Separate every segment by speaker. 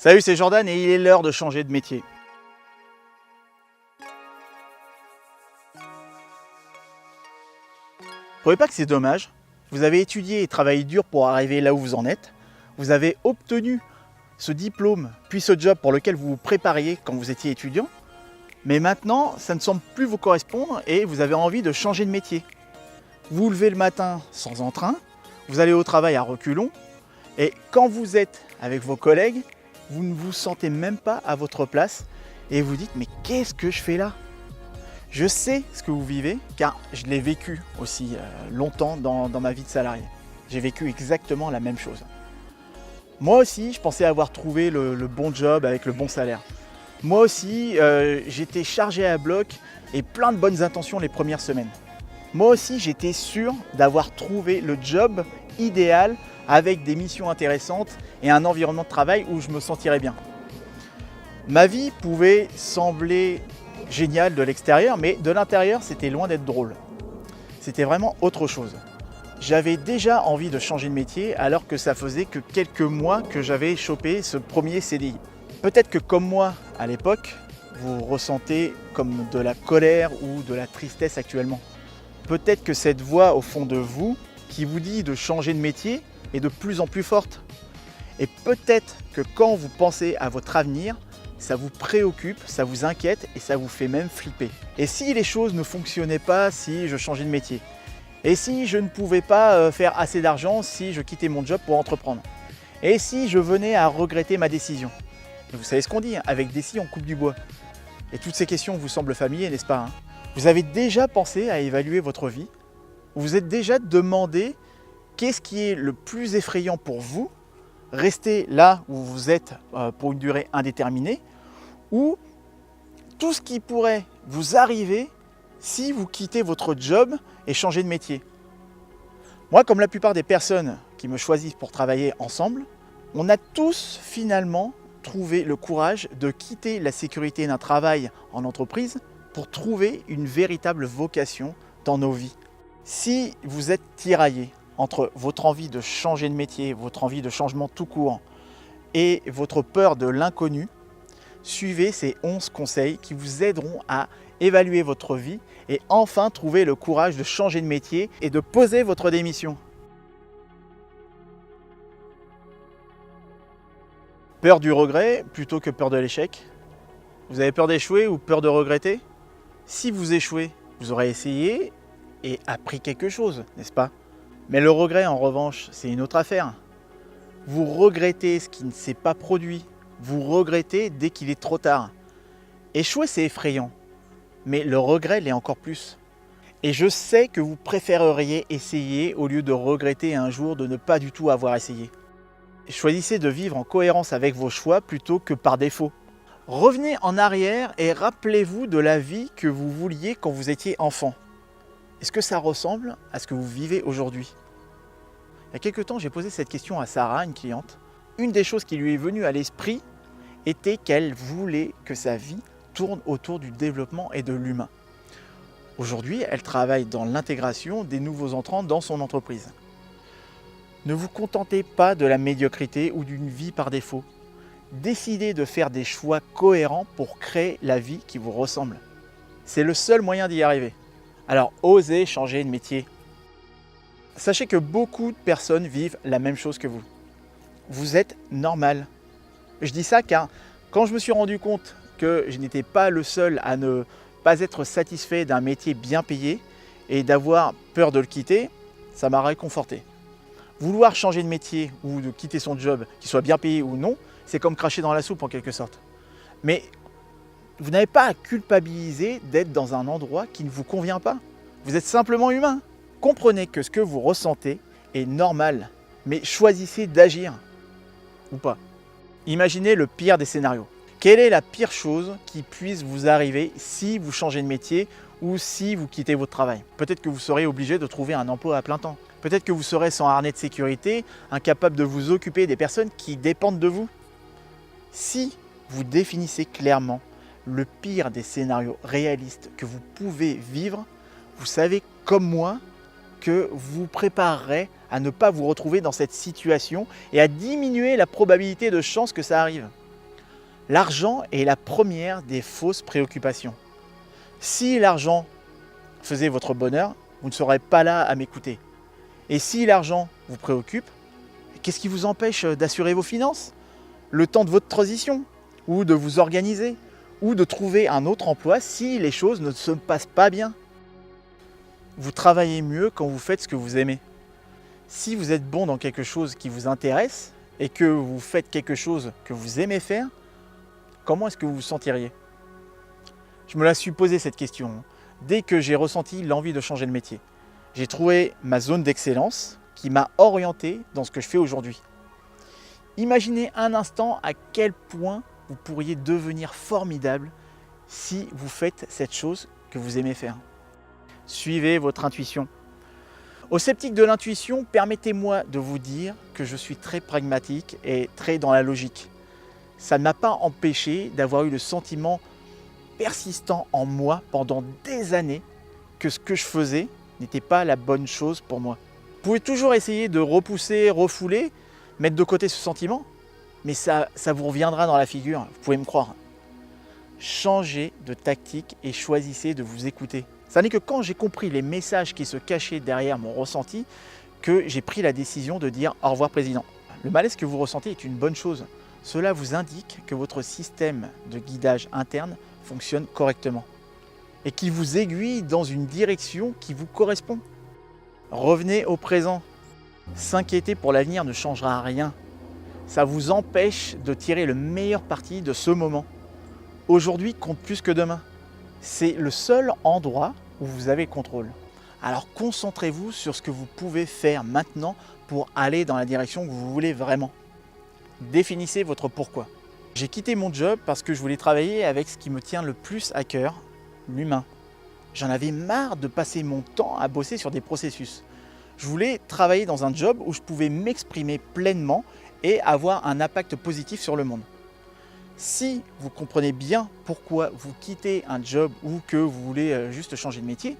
Speaker 1: Salut, c'est Jordan et il est l'heure de changer de métier. Vous trouvez pas que c'est dommage? Vous avez étudié et travaillé dur pour arriver là où vous en êtes. Vous avez obtenu ce diplôme, puis ce job pour lequel vous vous prépariez quand vous étiez étudiant. Mais maintenant, ça ne semble plus vous correspondre et vous avez envie de changer de métier. Vous vous levez le matin sans entrain, vous allez au travail à reculons et quand vous êtes avec vos collègues, vous ne vous sentez même pas à votre place et vous dites mais qu'est-ce que je fais là? Je sais ce que vous vivez car je l'ai vécu aussi longtemps dans ma vie de salarié. J'ai vécu exactement la même chose. Moi aussi, je pensais avoir trouvé le bon job avec le bon salaire. Moi aussi, j'étais chargé à bloc et plein de bonnes intentions les premières semaines. Moi aussi, j'étais sûr d'avoir trouvé le job idéal avec des missions intéressantes et un environnement de travail où je me sentirais bien. Ma vie pouvait sembler géniale de l'extérieur, mais de l'intérieur, c'était loin d'être drôle. C'était vraiment autre chose. J'avais déjà envie de changer de métier alors que ça faisait que quelques mois que j'avais chopé ce premier CDI. Peut-être que comme moi, à l'époque, vous ressentez comme de la colère ou de la tristesse actuellement. Peut-être que cette voix au fond de vous qui vous dit de changer de métier est de plus en plus forte. Et peut-être que quand vous pensez à votre avenir, ça vous préoccupe, ça vous inquiète et ça vous fait même flipper. Et si les choses ne fonctionnaient pas si je changeais de métier? Et si je ne pouvais pas faire assez d'argent si je quittais mon job pour entreprendre? Et si je venais à regretter ma décision? Vous savez ce qu'on dit, hein, avec des scies on coupe du bois. Et toutes ces questions vous semblent familières, n'est-ce pas, hein? Vous avez déjà pensé à évaluer votre vie? Vous vous êtes déjà demandé qu'est-ce qui est le plus effrayant pour vous? Rester là où vous êtes pour une durée indéterminée ou tout ce qui pourrait vous arriver si vous quittez votre job et changez de métier? Moi, comme la plupart des personnes qui me choisissent pour travailler ensemble, on a tous finalement trouvé le courage de quitter la sécurité d'un travail en entreprise pour trouver une véritable vocation dans nos vies. Si vous êtes tiraillé entre votre envie de changer de métier, votre envie de changement tout court et votre peur de l'inconnu, suivez ces 11 conseils qui vous aideront à évaluer votre vie et enfin trouver le courage de changer de métier et de poser votre démission. Peur du regret plutôt que peur de l'échec? Vous avez peur d'échouer ou peur de regretter? Si vous échouez, vous aurez essayé et appris quelque chose, n'est-ce pas? Mais le regret, en revanche, c'est une autre affaire. Vous regrettez ce qui ne s'est pas produit. Vous regrettez dès qu'il est trop tard. Échouer, c'est effrayant, mais le regret l'est encore plus. Et je sais que vous préféreriez essayer au lieu de regretter un jour de ne pas du tout avoir essayé. Choisissez de vivre en cohérence avec vos choix plutôt que par défaut. Revenez en arrière et rappelez-vous de la vie que vous vouliez quand vous étiez enfant. Est-ce que ça ressemble à ce que vous vivez aujourd'hui? Il y a quelques temps, j'ai posé cette question à Sarah, une cliente. Une des choses qui lui est venue à l'esprit était qu'elle voulait que sa vie tourne autour du développement et de l'humain. Aujourd'hui, elle travaille dans l'intégration des nouveaux entrants dans son entreprise. Ne vous contentez pas de la médiocrité ou d'une vie par défaut. Décidez de faire des choix cohérents pour créer la vie qui vous ressemble. C'est le seul moyen d'y arriver. Alors, osez changer de métier. Sachez que beaucoup de personnes vivent la même chose que vous. Vous êtes normal. Je dis ça car quand je me suis rendu compte que je n'étais pas le seul à ne pas être satisfait d'un métier bien payé et d'avoir peur de le quitter, ça m'a réconforté. Vouloir changer de métier ou de quitter son job, qu'il soit bien payé ou non, c'est comme cracher dans la soupe en quelque sorte. Mais vous n'avez pas à culpabiliser d'être dans un endroit qui ne vous convient pas. Vous êtes simplement humain. Comprenez que ce que vous ressentez est normal, mais choisissez d'agir ou pas. Imaginez le pire des scénarios. Quelle est la pire chose qui puisse vous arriver si vous changez de métier ou si vous quittez votre travail? Peut-être que vous serez obligé de trouver un emploi à plein temps. Peut-être que vous serez sans harnais de sécurité, incapable de vous occuper des personnes qui dépendent de vous. Si vous définissez clairement le pire des scénarios réalistes que vous pouvez vivre, vous savez comme moi que vous préparerez à ne pas vous retrouver dans cette situation et à diminuer la probabilité de chance que ça arrive. L'argent est la première des fausses préoccupations. Si l'argent faisait votre bonheur, vous ne serez pas là à m'écouter. Et si l'argent vous préoccupe, qu'est-ce qui vous empêche d'assurer vos finances, le temps de votre transition, ou de vous organiser, ou de trouver un autre emploi si les choses ne se passent pas bien? Vous travaillez mieux quand vous faites ce que vous aimez. Si vous êtes bon dans quelque chose qui vous intéresse et que vous faites quelque chose que vous aimez faire, comment est-ce que vous vous sentiriez? Je me la suis posé cette question dès que j'ai ressenti l'envie de changer de métier. J'ai trouvé ma zone d'excellence qui m'a orienté dans ce que je fais aujourd'hui. Imaginez un instant à quel point vous pourriez devenir formidable si vous faites cette chose que vous aimez faire. Suivez votre intuition. Aux sceptiques de l'intuition, permettez-moi de vous dire que je suis très pragmatique et très dans la logique. Ça ne m'a pas empêché d'avoir eu le sentiment persistant en moi pendant des années que ce que je faisais n'était pas la bonne chose pour moi. Vous pouvez toujours essayer de repousser, refouler, mettre de côté ce sentiment, mais ça vous reviendra dans la figure, vous pouvez me croire. Changez de tactique et choisissez de vous écouter. Ça n'est que quand j'ai compris les messages qui se cachaient derrière mon ressenti que j'ai pris la décision de dire au revoir président. Le malaise que vous ressentez est une bonne chose. Cela vous indique que votre système de guidage interne fonctionne correctement et qu'il vous aiguille dans une direction qui vous correspond. Revenez au présent. S'inquiéter pour l'avenir ne changera rien. Ça vous empêche de tirer le meilleur parti de ce moment. Aujourd'hui compte plus que demain. C'est le seul endroit où vous avez le contrôle. Alors concentrez-vous sur ce que vous pouvez faire maintenant pour aller dans la direction que vous voulez vraiment. Définissez votre pourquoi. J'ai quitté mon job parce que je voulais travailler avec ce qui me tient le plus à cœur, l'humain. J'en avais marre de passer mon temps à bosser sur des processus. Je voulais travailler dans un job où je pouvais m'exprimer pleinement et avoir un impact positif sur le monde. Si vous comprenez bien pourquoi vous quittez un job ou que vous voulez juste changer de métier,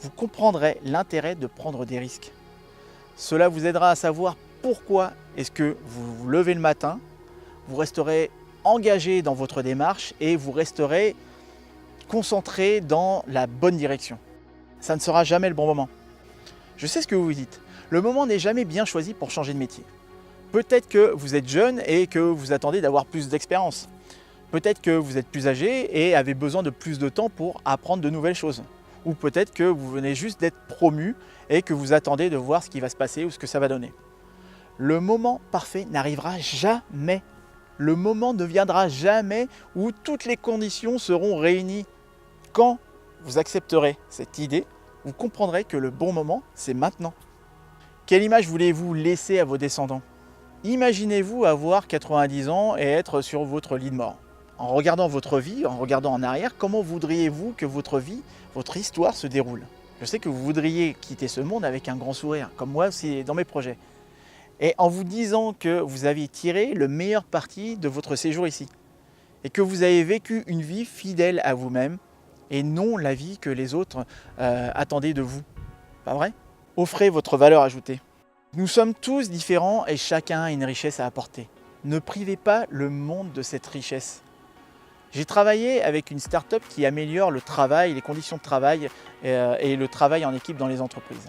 Speaker 1: vous comprendrez l'intérêt de prendre des risques. Cela vous aidera à savoir pourquoi est-ce que vous vous levez le matin, vous resterez engagé dans votre démarche et vous resterez concentré dans la bonne direction. Ça ne sera jamais le bon moment. Je sais ce que vous vous dites. Le moment n'est jamais bien choisi pour changer de métier. Peut-être que vous êtes jeune et que vous attendez d'avoir plus d'expérience. Peut-être que vous êtes plus âgé et avez besoin de plus de temps pour apprendre de nouvelles choses. Ou peut-être que vous venez juste d'être promu et que vous attendez de voir ce qui va se passer ou ce que ça va donner. Le moment parfait n'arrivera jamais. Le moment ne viendra jamais où toutes les conditions seront réunies. Quand vous accepterez cette idée, vous comprendrez que le bon moment, c'est maintenant. Quelle image voulez-vous laisser à vos descendants? Imaginez-vous avoir 90 ans et être sur votre lit de mort. En regardant votre vie, en regardant en arrière, comment voudriez-vous que votre vie, votre histoire se déroule? Je sais que vous voudriez quitter ce monde avec un grand sourire, comme moi, c'est dans mes projets. Et en vous disant que vous avez tiré le meilleur parti de votre séjour ici. Et que vous avez vécu une vie fidèle à vous-même et non la vie que les autres attendaient de vous. Pas vrai? Offrez votre valeur ajoutée. Nous sommes tous différents et chacun a une richesse à apporter. Ne privez pas le monde de cette richesse. J'ai travaillé avec une start-up qui améliore le travail, les conditions de travail et le travail en équipe dans les entreprises.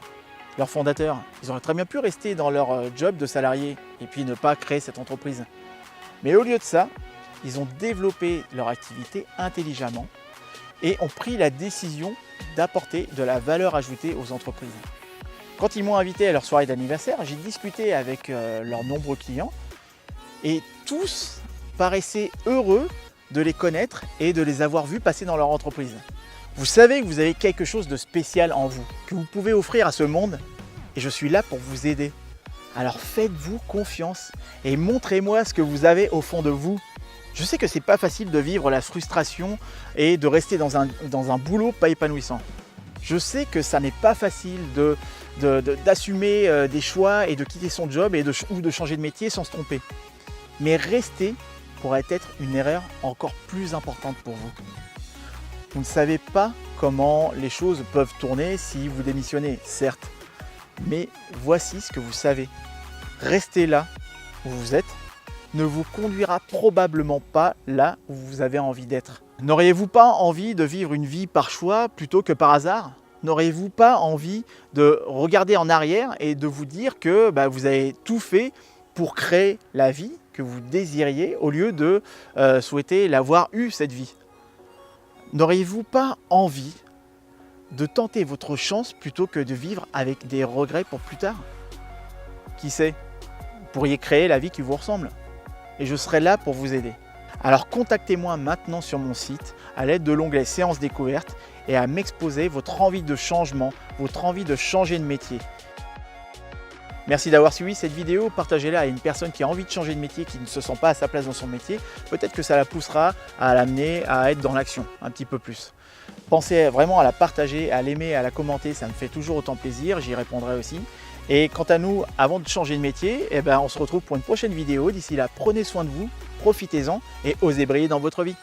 Speaker 1: Leurs fondateurs, ils auraient très bien pu rester dans leur job de salarié et puis ne pas créer cette entreprise. Mais au lieu de ça, ils ont développé leur activité intelligemment et ont pris la décision d'apporter de la valeur ajoutée aux entreprises. Quand ils m'ont invité à leur soirée d'anniversaire, j'ai discuté avec leurs nombreux clients et tous paraissaient heureux de les connaître et de les avoir vus passer dans leur entreprise. Vous savez que vous avez quelque chose de spécial en vous, que vous pouvez offrir à ce monde et je suis là pour vous aider. Alors faites-vous confiance et montrez-moi ce que vous avez au fond de vous. Je sais que c'est pas facile de vivre la frustration et de rester dans un boulot pas épanouissant. Je sais que ça n'est pas facile d'assumer des choix et de quitter son job ou de changer de métier sans se tromper. Mais rester pourrait être une erreur encore plus importante pour vous. Vous ne savez pas comment les choses peuvent tourner si vous démissionnez, certes. Mais voici ce que vous savez. Restez là où vous êtes, ne vous conduira probablement pas là où vous avez envie d'être. N'auriez-vous pas envie de vivre une vie par choix plutôt que par hasard? N'auriez-vous pas envie de regarder en arrière et de vous dire que vous avez tout fait pour créer la vie que vous désiriez au lieu de souhaiter l'avoir eue, cette vie? N'auriez-vous pas envie de tenter votre chance plutôt que de vivre avec des regrets pour plus tard? Qui sait? Vous pourriez créer la vie qui vous ressemble. Et je serai là pour vous aider. Alors contactez-moi maintenant sur mon site à l'aide de l'onglet Séance découverte et à m'exposer votre envie de changement, votre envie de changer de métier. Merci d'avoir suivi cette vidéo, partagez-la à une personne qui a envie de changer de métier, qui ne se sent pas à sa place dans son métier. Peut-être que ça la poussera à l'amener à être dans l'action un petit peu plus. Pensez vraiment à la partager, à l'aimer, à la commenter, ça me fait toujours autant plaisir, j'y répondrai aussi. Et quant à nous, avant de changer de métier, on se retrouve pour une prochaine vidéo. D'ici là, prenez soin de vous, profitez-en et osez briller dans votre vie.